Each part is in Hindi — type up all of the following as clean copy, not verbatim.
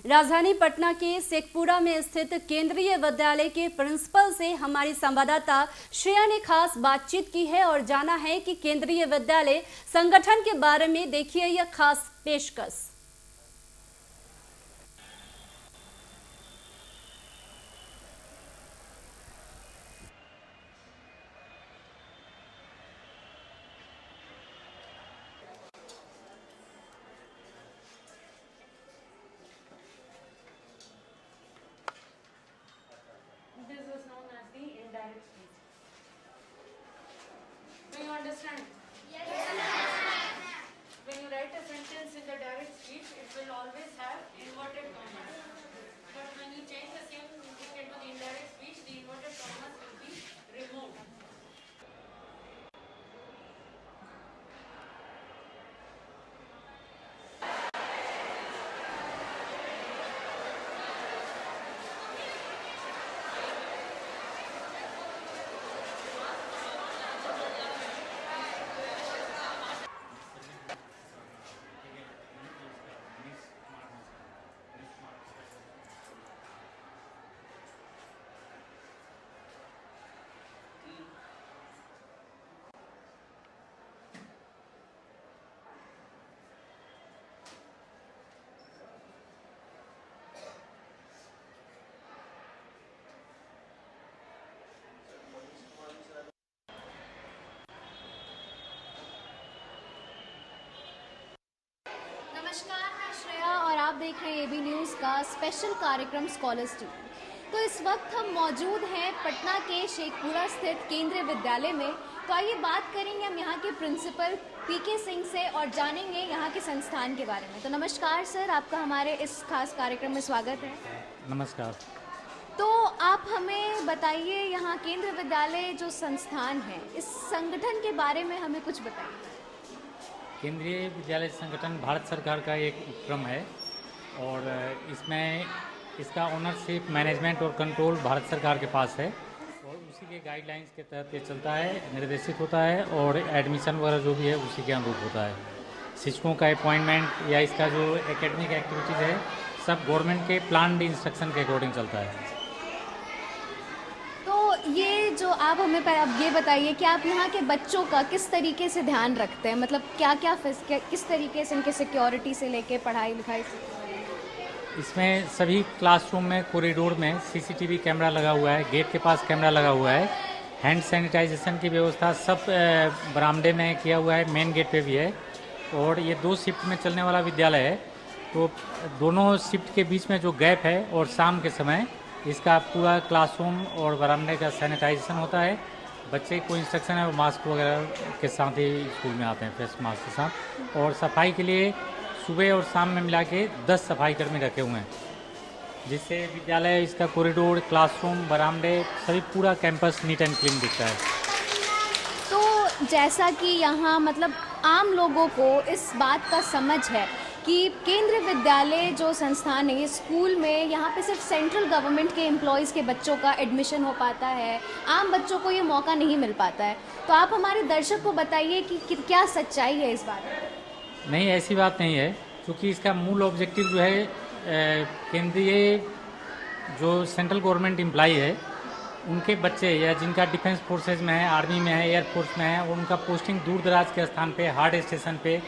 राजधानी पटना के शेखपुरा में स्थित केंद्रीय विद्यालय के प्रिंसिपल से हमारी संवाददाता श्रेया ने खास बातचीत की है और जाना है कि केंद्रीय विद्यालय संगठन के बारे में। देखिए यह खास पेशकश। This is known as the indirect speech. Do you understand? Yes, ma'am. When you write a sentence in the direct speech, it will always have inverted commas. But when you change the same thing into the indirect speech, the inverted commas will be removed. नमस्कार, मैं श्रेया और आप देख रहे हैं एबी न्यूज़ का स्पेशल कार्यक्रम स्कॉलर्स टीवी। तो इस वक्त हम मौजूद हैं पटना के शेखपुरा स्थित केंद्रीय विद्यालय में। तो आइए बात करेंगे हम यहाँ के प्रिंसिपल पीके सिंह से और जानेंगे यहाँ के संस्थान के बारे में। तो नमस्कार सर, आपका हमारे इस खास कार्यक्रम में स्वागत है। नमस्कार। तो आप हमें बताइए, यहाँ केंद्रीय विद्यालय जो संस्थान है, इस संगठन के बारे में हमें कुछ बताइए। केंद्रीय विद्यालय संगठन भारत सरकार का एक उपक्रम है और इसमें इसका ओनरशिप, मैनेजमेंट और कंट्रोल भारत सरकार के पास है और उसी के गाइडलाइंस के तहत ये चलता है, निर्देशित होता है और एडमिशन वगैरह जो भी है उसी के अनुरूप होता है। शिक्षकों का अपॉइंटमेंट या इसका जो एकेडमिक एक्टिविटीज़ है सब गवर्नमेंट के प्लान्ड इंस्ट्रक्शन के अकॉर्डिंग चलता है। ये जो आप हमें अब ये बताइए कि आप यहाँ के बच्चों का किस तरीके से ध्यान रखते हैं, मतलब क्या किस तरीके से इनके सिक्योरिटी से लेके पढ़ाई लिखाई से? इसमें सभी क्लासरूम में, कॉरिडोर में सीसीटीवी कैमरा लगा हुआ है, गेट के पास कैमरा लगा हुआ है, हैंड सैनिटाइजेशन की व्यवस्था सब बरामदे में किया हुआ है, मेन गेट पे भी है। और ये 2 शिफ्ट में चलने वाला विद्यालय है, तो दोनों शिफ्ट के बीच में जो गैप है और शाम के समय इसका पूरा क्लासरूम और बरामदे का सैनिटाइजेशन होता है। बच्चे को इंस्ट्रक्शन है वो मास्क वगैरह के साथ ही स्कूल में आते हैं, फेस मास्क के साथ। और सफाई के लिए सुबह और शाम में मिला के 10 सफाई कर्मी रखे हुए हैं, जिससे विद्यालय, इसका कॉरिडोर, क्लासरूम, बरामदे सभी पूरा कैंपस नीट एंड क्लीन दिखता है। तो जैसा कि यहाँ मतलब आम लोगों को इस बात का समझ है कि केंद्रीय विद्यालय जो संस्थान है, ये स्कूल में यहाँ पे सिर्फ सेंट्रल गवर्नमेंट के एम्प्लॉयज़ के बच्चों का एडमिशन हो पाता है, आम बच्चों को ये मौका नहीं मिल पाता है। तो आप हमारे दर्शक को बताइए कि क्या सच्चाई है इस बारे में। नहीं, ऐसी बात नहीं है, क्योंकि इसका मूल ऑब्जेक्टिव जो है केंद्रीय जो सेंट्रल गवर्नमेंट एम्प्लॉय है उनके बच्चे या जिनका डिफेंस फोर्सेज में है, आर्मी में है, एयरफोर्स में है, और उनका पोस्टिंग दूर दराज के स्थान पे, हार्ड स्टेशन पे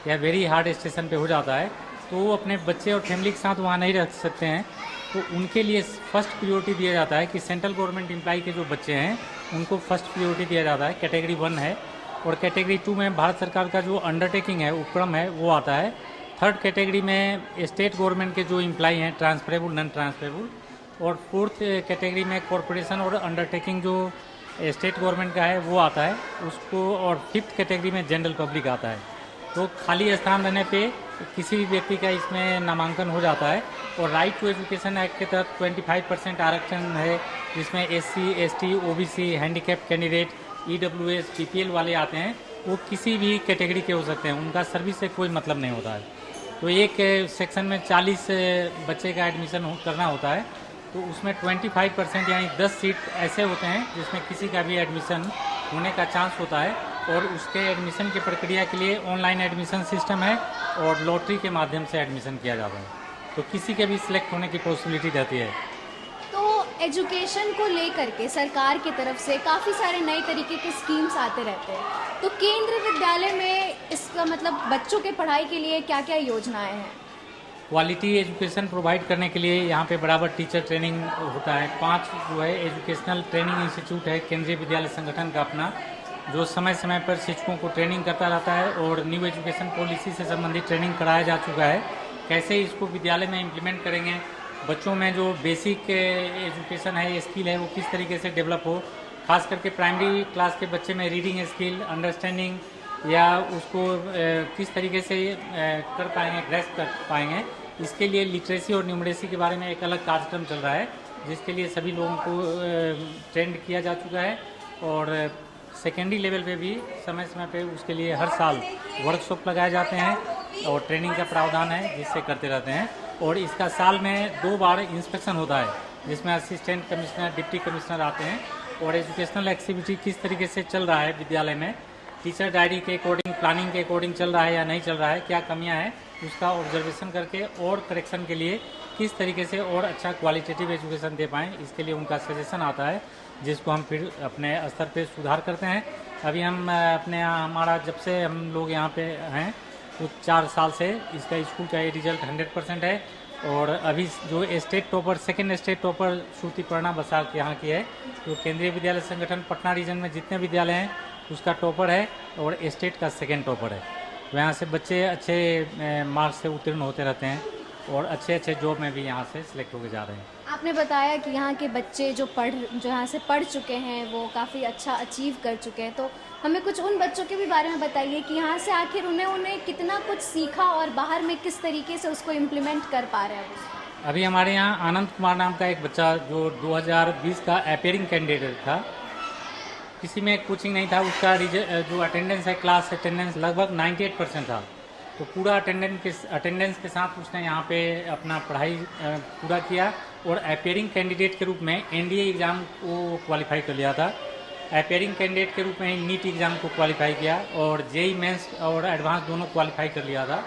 या वेरी हार्ड स्टेशन पे हो जाता है, तो वो अपने बच्चे और फैमिली के साथ वहाँ नहीं रह सकते हैं। तो उनके लिए फर्स्ट प्रायोरिटी दिया जाता है कि सेंट्रल गवर्नमेंट एम्प्लॉय के जो बच्चे हैं उनको फर्स्ट प्रायोरिटी दिया जाता है। कैटेगरी 1 है और कैटेगरी 2 में भारत सरकार का जो अंडरटेकिंग है, उपक्रम है, वो आता है। 3rd कैटेगरी में स्टेट गवर्नमेंट के जो एम्प्लॉय हैं, ट्रांसफरेबल, नॉन ट्रांसफरेबल। और 4th कैटेगरी में कॉरपोरेशन और अंडरटेकिंग जो स्टेट गवर्नमेंट का है वो आता है उसको। और 5th कैटेगरी में जनरल पब्लिक आता है। तो खाली स्थान रहने पे किसी भी व्यक्ति का इसमें नामांकन हो जाता है। और राइट टू एजुकेशन एक्ट के तहत 25% आरक्षण है, जिसमें SC, ST, OBC, handicap candidate, EWS, BPL वाले आते हैं। वो किसी भी कैटेगरी के हो सकते हैं, उनका सर्विस से कोई मतलब नहीं होता है। तो एक सेक्शन में 40 बच्चे का एडमिशन करना होता है, तो उसमें 25% यानी 10 सीट ऐसे होते हैं जिसमें किसी का भी एडमिशन होने का चांस होता है। और उसके एडमिशन की प्रक्रिया के लिए ऑनलाइन एडमिशन सिस्टम है और लॉटरी के माध्यम से एडमिशन किया जाता है। तो किसी के भी सिलेक्ट होने की पॉसिबिलिटी रहती है। तो एजुकेशन को लेकर के सरकार की तरफ से काफ़ी सारे नए तरीके के स्कीम्स आते रहते हैं, तो केंद्रीय विद्यालय में इसका मतलब बच्चों के पढ़ाई के लिए क्या क्या योजनाएं हैं? क्वालिटी एजुकेशन प्रोवाइड करने के लिए यहाँ पे बराबर टीचर ट्रेनिंग होता है। 5 जो है एजुकेशनल ट्रेनिंग इंस्टीट्यूट है केंद्रीय विद्यालय संगठन का अपना, जो समय समय पर शिक्षकों को ट्रेनिंग करता रहता है और न्यू एजुकेशन पॉलिसी से संबंधित ट्रेनिंग कराया जा चुका है। कैसे इसको विद्यालय में इम्प्लीमेंट करेंगे, बच्चों में जो बेसिक एजुकेशन है, स्किल है, वो किस तरीके से डेवलप हो, खास करके प्राइमरी क्लास के बच्चे में रीडिंग स्किल, अंडरस्टैंडिंग या उसको किस तरीके से कर पाएंगे, ग्रेस्प कर पाएंगे, इसके लिए लिटरेसी और न्यूमरेसी के बारे में एक अलग कार्यक्रम चल रहा है, जिसके लिए सभी लोगों को ट्रेंड किया जा चुका है। और सेकेंडरी लेवल पे भी समय समय पे उसके लिए हर साल वर्कशॉप लगाए जाते हैं और ट्रेनिंग का प्रावधान है, जिससे करते रहते हैं। और इसका साल में 2 बार इंस्पेक्शन होता है, जिसमें असिस्टेंट कमिश्नर, डिप्टी कमिश्नर आते हैं और एजुकेशनल एक्टिविटी किस तरीके से चल रहा है विद्यालय में, टीचर डायरी के अकॉर्डिंग, प्लानिंग के अकॉर्डिंग चल रहा है या नहीं चल रहा है, क्या कमियां हैं, उसका ऑब्जर्वेशन करके और करेक्शन के लिए किस तरीके से और अच्छा क्वालिटेटिव एजुकेशन दे पाएँ, इसके लिए उनका सजेशन आता है, जिसको हम फिर अपने स्तर पे सुधार करते हैं। अभी हम अपने यहाँ, हमारा जब से हम लोग यहाँ पे हैं तो 4 साल से इसका स्कूल का ये रिजल्ट 100% है। और अभी जो state topper, second state topper Shruti Parna Basak यहाँ की है, तो केंद्रीय विद्यालय संगठन पटना रीजन में जितने विद्यालय हैं उसका टॉपर है और स्टेट का सेकेंड टॉपर है। तो यहाँ से बच्चे अच्छे मार्क्स से उत्तीर्ण होते रहते हैं और अच्छे अच्छे जॉब में भी यहाँ से सिलेक्ट होके जा रहे हैं। आपने बताया कि यहाँ के बच्चे जो यहाँ से पढ़ चुके हैं वो काफ़ी अच्छा अचीव कर चुके हैं, तो हमें कुछ उन बच्चों के भी बारे में बताइए कि यहाँ से आखिर उन्हें कितना कुछ सीखा और बाहर में किस तरीके से उसको इम्प्लीमेंट कर पा रहे हैं। अभी हमारे यहाँ आनंद कुमार नाम का एक बच्चा जो 2020 का अपेयरिंग कैंडिडेट था, किसी में कोचिंग नहीं था, उसका जो अटेंडेंस है, क्लास अटेंडेंस लगभग 98% था। तो पूरा अटेंडेंस के साथ उसने यहाँ पे अपना पढ़ाई पूरा किया और अपेयरिंग कैंडिडेट के रूप में एनडीए एग्ज़ाम को क्वालिफाई कर लिया था। अपेयरिंग कैंडिडेट के रूप में नीट एग्ज़ाम को क्वालिफाई किया और जेई मेंस और एडवांस दोनों क्वालिफाई कर लिया था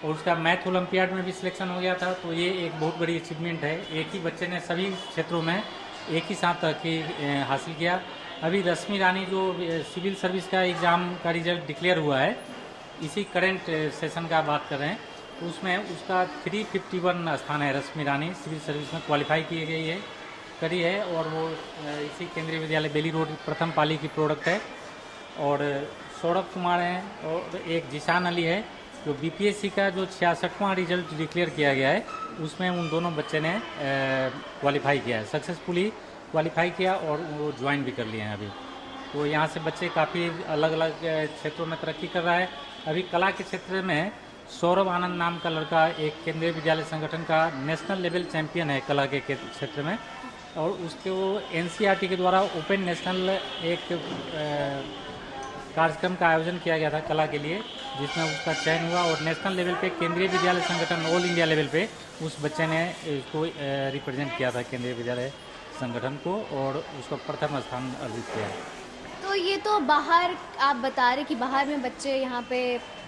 और उसका मैथ ओलंपियाड में भी सिलेक्शन हो गया था। तो ये एक बहुत बड़ी अचीवमेंट है, एक ही बच्चे ने सभी क्षेत्रों में एक ही साथ तरक्की हासिल किया। अभी रश्मि रानी जो सिविल सर्विस का एग्ज़ाम का रिजल्ट डिक्लेयर हुआ है, इसी करेंट सेशन का बात कर रहे हैं, तो उसमें उसका 351 स्थान है। रश्मि रानी सिविल सर्विस में क्वालिफाई करी है और वो इसी केंद्रीय विद्यालय बेली रोड प्रथम पाली की प्रोडक्ट है। और सौरभ कुमार हैं और एक जिशान अली है, जो बीपीएससी का जो 66वां रिजल्ट डिक्लेयर किया गया है, उसमें उन दोनों बच्चे ने क्वालिफाई किया है, सक्सेसफुली क्वालिफाई किया और वो ज्वाइन भी कर लिए हैं अभी। तो यहाँ से बच्चे काफ़ी अलग अलग क्षेत्रों में तरक्की कर रहा है। अभी कला के क्षेत्र में सौरभ आनंद नाम का लड़का एक केंद्रीय विद्यालय संगठन का नेशनल लेवल चैंपियन है कला के क्षेत्र में, और उसके वो एनसीईआरटी के द्वारा ओपन नेशनल एक कार्यक्रम का आयोजन किया गया था कला के लिए, जिसमें उसका चयन हुआ और नेशनल लेवल पे केंद्रीय विद्यालय संगठन ऑल इंडिया लेवल पे उस बच्चे ने इसको रिप्रेजेंट किया था केंद्रीय विद्यालय संगठन को और उसको प्रथम स्थान अर्जित किया। तो ये तो बाहर आप बता रहे कि बाहर में बच्चे यहाँ पे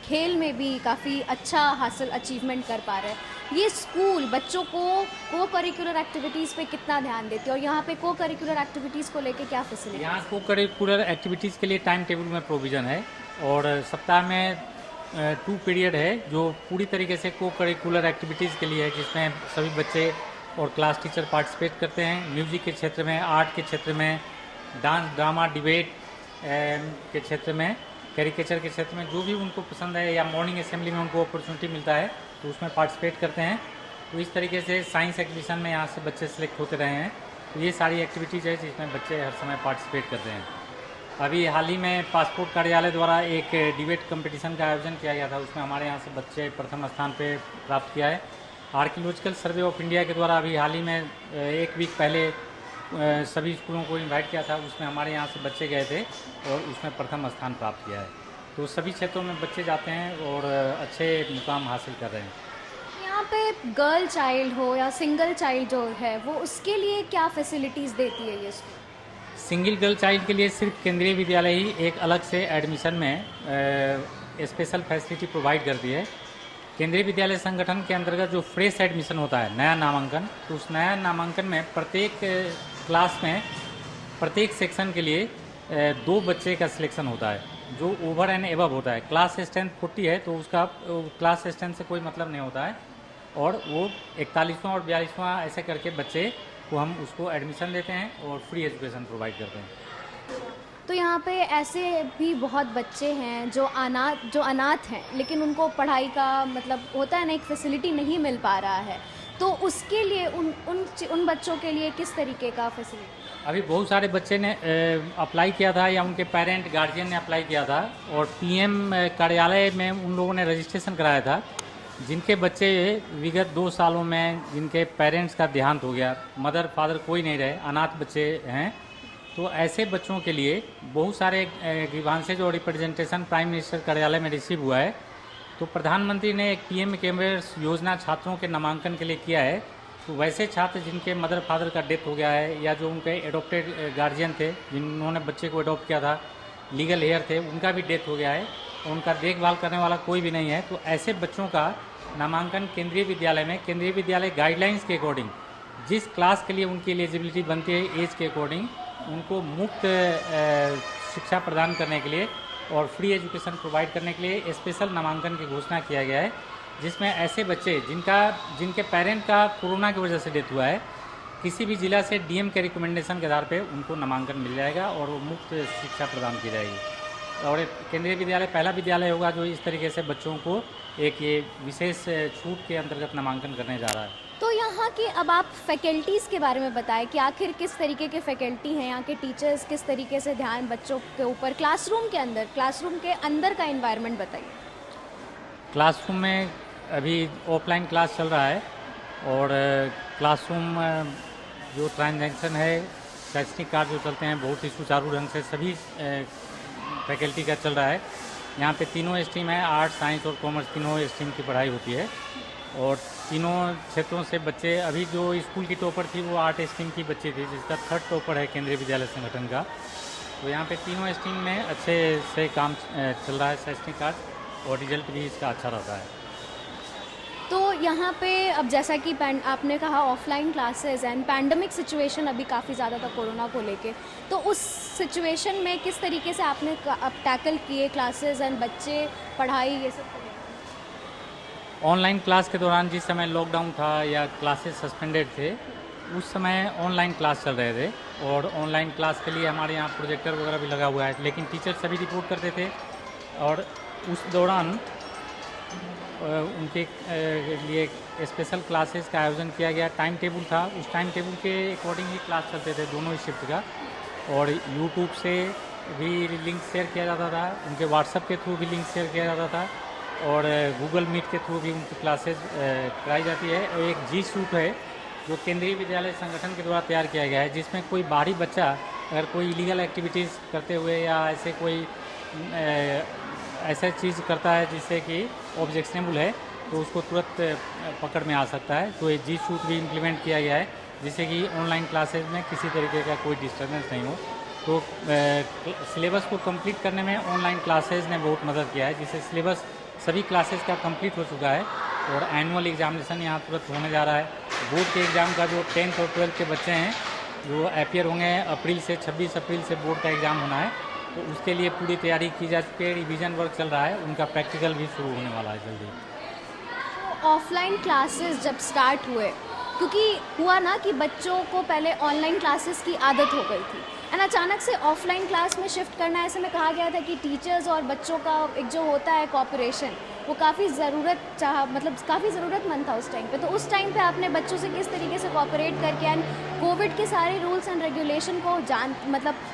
खेल में भी काफ़ी अच्छा अचीवमेंट कर पा रहे हैं। ये स्कूल बच्चों को करिकुलर एक्टिविटीज़ पे कितना ध्यान देते हैं और यहाँ पे को करिकुलर एक्टिविटीज़ को लेके क्या फैसिलिटी? यहाँ को करिकुलर एक्टिविटीज़ के लिए टाइम टेबल में प्रोविज़न है और सप्ताह में 2 पीरियड है जो पूरी तरीके से को करिकुलर एक्टिविटीज़ के लिए है, जिसमें सभी बच्चे और क्लास टीचर पार्टिसिपेट करते हैं। म्यूज़िक के क्षेत्र में, आर्ट के क्षेत्र में, डांस, ड्रामा, डिबेट के क्षेत्र में, कैरिकेचर के क्षेत्र में, जो भी उनको पसंद है या मॉर्निंग असेंबली में उनको अपॉर्चुनिटी मिलता है तो उसमें पार्टिसिपेट करते हैं। तो इस तरीके से साइंस एग्जीबिशन में यहाँ से बच्चे सिलेक्ट होते रहे हैं। तो ये सारी एक्टिविटीज़ है जिसमें बच्चे हर समय पार्टिसिपेट करते हैं। अभी हाल ही में पासपोर्ट कार्यालय द्वारा एक डिबेट कंपटीशन का आयोजन किया गया था, उसमें हमारे यहाँ से बच्चे प्रथम स्थान पे प्राप्त किया है। आर्कियोलॉजिकल सर्वे ऑफ इंडिया के द्वारा अभी हाल ही में 1 वीक पहले सभी स्कूलों को इनवाइट किया था, उसमें हमारे यहाँ से बच्चे गए थे और उसमें प्रथम स्थान प्राप्त किया है। तो सभी क्षेत्रों में बच्चे जाते हैं और अच्छे मुकाम हासिल कर रहे हैं। यहाँ पे गर्ल चाइल्ड हो या सिंगल चाइल्ड जो है वो उसके लिए क्या फैसिलिटीज़ देती है ये स्कूल? सिंगल गर्ल चाइल्ड के लिए सिर्फ केंद्रीय विद्यालय ही एक अलग से एडमिशन में स्पेशल फैसिलिटी प्रोवाइड करती है केंद्रीय विद्यालय संगठन के अंतर्गत जो फ्रेश एडमिशन होता है, नया नामांकन, तो उस नया नामांकन में प्रत्येक क्लास में प्रत्येक सेक्शन के लिए 2 बच्चे का सिलेक्शन होता है जो ओवर एंड एबव होता है। क्लास स्ट्रेंथ 40 है तो उसका क्लास स्ट्रेंथ से कोई मतलब नहीं होता है, और वो 41वां और 42वां ऐसे करके बच्चे को हम उसको एडमिशन देते हैं और फ्री एजुकेशन प्रोवाइड करते हैं। तो यहाँ पे ऐसे भी बहुत बच्चे हैं जो अनाथ हैं, लेकिन उनको पढ़ाई का मतलब होता है ना, एक फैसिलिटी नहीं मिल पा रहा है, तो उसके लिए उन बच्चों के लिए किस तरीके का फैसिलिटी? अभी बहुत सारे बच्चे ने अप्लाई किया था या उनके पेरेंट गार्जियन ने अप्लाई किया था, और पीएम कार्यालय में उन लोगों ने रजिस्ट्रेशन कराया था। जिनके बच्चे विगत 2 सालों में जिनके पेरेंट्स का देहांत हो गया, मदर फादर कोई नहीं रहे, अनाथ बच्चे हैं, तो ऐसे बच्चों के लिए बहुत सारे ग्रीवांसेज और रिप्रेजेंटेशन प्राइम मिनिस्टर कार्यालय में रिसीव हुआ है। तो प्रधानमंत्री ने एक पीएम केयर्स योजना छात्रों के नामांकन के लिए किया है। तो वैसे छात्र जिनके मदर फादर का डेथ हो गया है या जो उनके एडॉप्टेड गार्जियन थे जिन्होंने बच्चे को एडॉप्ट किया था, लीगल हेयर थे, उनका भी डेथ हो गया है और उनका देखभाल करने वाला कोई भी नहीं है, तो ऐसे बच्चों का नामांकन केंद्रीय विद्यालय में केंद्रीय विद्यालय गाइडलाइंस के अकॉर्डिंग जिस क्लास के लिए उनकी एलिजिबिलिटी बनती है एज के अकॉर्डिंग उनको मुफ्त शिक्षा प्रदान करने के लिए और फ्री एजुकेशन प्रोवाइड करने के लिए स्पेशल नामांकन की घोषणा किया गया है, जिसमें ऐसे बच्चे जिनके पेरेंट का कोरोना की वजह से डेथ हुआ है, किसी भी जिला से डीएम के रिकमेंडेशन के आधार पे उनको नामांकन मिल जाएगा और वो मुफ्त शिक्षा प्रदान की जाएगी। और केंद्रीय विद्यालय पहला विद्यालय होगा जो इस तरीके से बच्चों को एक ये विशेष छूट के अंतर्गत नामांकन करने जा रहा है। तो यहाँ की अब आप फैकल्टीज़ के बारे में बताएं कि आखिर किस तरीके के फैकल्टी हैं, यहाँ के टीचर्स किस तरीके से ध्यान बच्चों के ऊपर, क्लासरूम के अंदर का एनवायरनमेंट बताइए। क्लासरूम में अभी ऑफलाइन क्लास चल रहा है और क्लासरूम जो ट्रांजैक्शन है, शैक्षणिक कार्य जो चलते हैं बहुत ही सुचारू ढंग से सभी फैकल्टी का चल रहा है। यहाँ पे तीनों स्ट्रीम है, आर्ट्स, साइंस और कॉमर्स, तीनों स्ट्रीम की पढ़ाई होती है और तीनों क्षेत्रों से बच्चे, अभी जो स्कूल की टॉपर थी वो आर्ट स्ट्रीम की बच्ची थी जिसका 3rd टॉपर है केंद्रीय विद्यालय संगठन का। तो यहाँ पे तीनों स्ट्रीम में अच्छे से काम चल रहा है शैक्षणिक कार्य और रिजल्ट भी इसका अच्छा रहता है। तो यहाँ पे अब जैसा कि आपने कहा offline classes and pandemic situation अभी काफ़ी ज़्यादा था कोरोना को लेके, तो उस सिचुएशन में किस तरीके से आपने अब टैकल किए क्लासेस एंड बच्चे, पढ़ाई, ये सब? ऑनलाइन क्लास के दौरान जिस समय लॉकडाउन था या क्लासेस सस्पेंडेड थे उस समय ऑनलाइन क्लास चल रहे थे और ऑनलाइन क्लास के लिए हमारे यहाँ प्रोजेक्टर वगैरह भी लगा हुआ है, लेकिन टीचर सभी रिपोर्ट करते थे और उस दौरान उनके लिए स्पेशल क्लासेस का आयोजन किया गया। टाइम टेबल था, उस टाइम टेबल के अकॉर्डिंग ही क्लास चलते थे दोनों ही शिफ्ट का, और यूट्यूब से भी लिंक शेयर किया जाता था, उनके व्हाट्सएप के थ्रू भी लिंक शेयर किया जाता था और गूगल मीट के थ्रू भी उनकी क्लासेस कराई जाती है। और एक जी सूट है जो केंद्रीय विद्यालय संगठन के द्वारा तैयार किया गया है, जिसमें कोई बाहरी बच्चा अगर कोई इलीगल एक्टिविटीज़ करते हुए या ऐसे कोई ऐसा चीज़ करता है जिससे कि ऑब्जेक्शनेबल है तो उसको तुरंत पकड़ में आ सकता है। तो ये जी सूट भी इम्प्लीमेंट किया गया है जिससे कि ऑनलाइन क्लासेस में किसी तरीके का कोई डिस्टर्बेंस नहीं हो। तो सिलेबस को कंप्लीट करने में ऑनलाइन क्लासेस ने बहुत मदद किया है, जिससे सिलेबस सभी क्लासेस का कंप्लीट हो चुका है और एनुअल एग्जामिनेशन यहाँ तुरंत होने जा रहा है। बोर्ड के एग्ज़ाम का जो 10th और 12th के बच्चे हैं जो अपियर होंगे अप्रैल से 26 अप्रैल से बोर्ड का एग्ज़ाम होना है, तो उसके लिए पूरी तैयारी की जा चुकी है, रिवीजन वर्क चल रहा है, उनका प्रैक्टिकल भी शुरू होने वाला है जल्दी। ऑफलाइन क्लासेस जब स्टार्ट हुए, क्योंकि हुआ ना कि बच्चों को पहले ऑनलाइन क्लासेस की आदत हो गई थी एंड अचानक से ऑफलाइन क्लास में शिफ्ट करना, ऐसे में कहा गया था कि टीचर्स और बच्चों का एक जो होता है कोऑपरेशन वो काफ़ी काफ़ी ज़रूरतमंद था उस टाइम पे। तो उस टाइम पे आपने बच्चों से किस तरीके से कोऑपरेट करके एंड कोविड के सारे रूल्स एंड रेगुलेशन को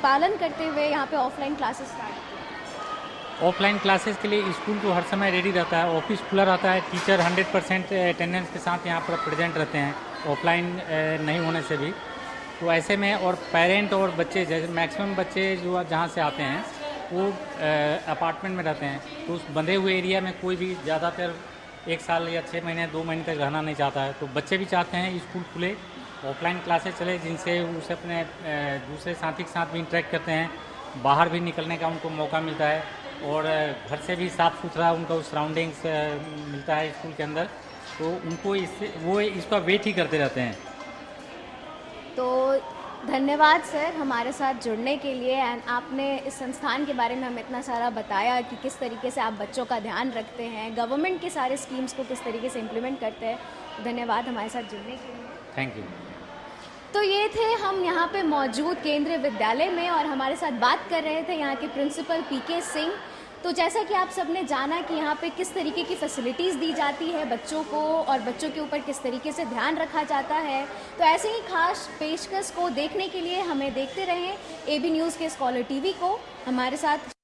पालन करते हुए यहाँ पे ऑफलाइन क्लासेस स्टार्ट किया? ऑफलाइन क्लासेस के लिए स्कूल तो हर समय रेडी रहता है, ऑफिस खुला रहता है, टीचर 100% अटेंडेंस के साथ यहाँ पर प्रेजेंट रहते हैं ऑफलाइन नहीं होने से भी। तो ऐसे में और पेरेंट और बच्चे, जैसे मैक्सिमम बच्चे जो जहाँ से आते हैं वो अपार्टमेंट में रहते हैं, तो उस बंधे हुए एरिया में कोई भी ज़्यादातर 1 साल या 6 महीने 2 महीने तक रहना नहीं चाहता है। तो बच्चे भी चाहते हैं स्कूल खुले, ऑफलाइन क्लासेस चले, जिनसे उसे अपने दूसरे साथी के साथ भी इंटरेक्ट करते हैं, बाहर भी निकलने का उनको मौका मिलता है। और घर से भी साफ़ सुथरा उनको सराउंडिंग्स मिलता है स्कूल के अंदर, तो उनको इससे वो इसका वेट ही करते रहते हैं। तो धन्यवाद सर हमारे साथ जुड़ने के लिए, एंड आपने इस संस्थान के बारे में हमें इतना सारा बताया कि किस तरीके से आप बच्चों का ध्यान रखते हैं, गवर्नमेंट के सारे स्कीम्स को किस तरीके से इम्प्लीमेंट करते हैं। धन्यवाद हमारे साथ जुड़ने के लिए। Thank you. तो ये थे हम यहाँ पे मौजूद केंद्रीय विद्यालय में और हमारे साथ बात कर रहे थे यहाँ के प्रिंसिपल पीके सिंह। तो जैसा कि आप सबने जाना कि यहाँ पे किस तरीके की फैसिलिटीज़ दी जाती है बच्चों को और बच्चों के ऊपर किस तरीके से ध्यान रखा जाता है, तो ऐसे ही खास पेशकश को देखने के लिए हमें देखते रहें AB न्यूज़ के स्कॉलर TV को। हमारे साथ